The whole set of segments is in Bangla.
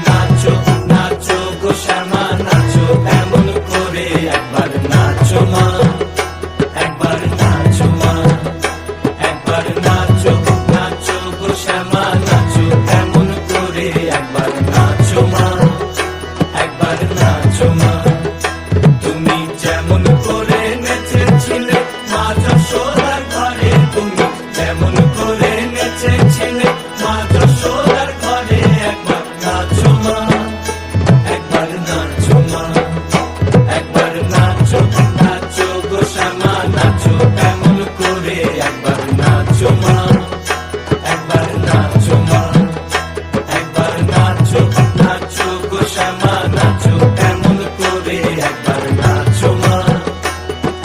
নাচো নাচো গো শ্যামা নাচো এমন করে একবার নাচো মা, একবার নাচো মা, একবার নাচো নাচো গো শ্যামা নাচো এমন করে একবার নাচো মা, একবার নাচো মা। তুমি যেমন করে নেচেছিলে মা যশোদার ঘরে, তুমি যেমন করে নেচেছিলে মা যশোদার ঘরে, একবার নাচো মা, একবার নাচো মা, একবার নাচো নাচো গো শ্যামা নাচো এমন করে একবার নাচো মা, একবার নাচো মা, একবার নাচো নাচো গো শ্যামা নাচো এমন করে একবার নাচো মা,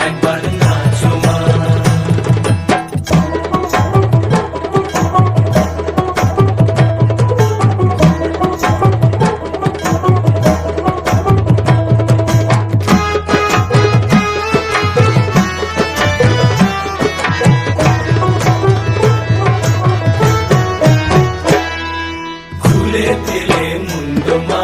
একবার নাচো মা। খুলে দিলে মুন্ড মা,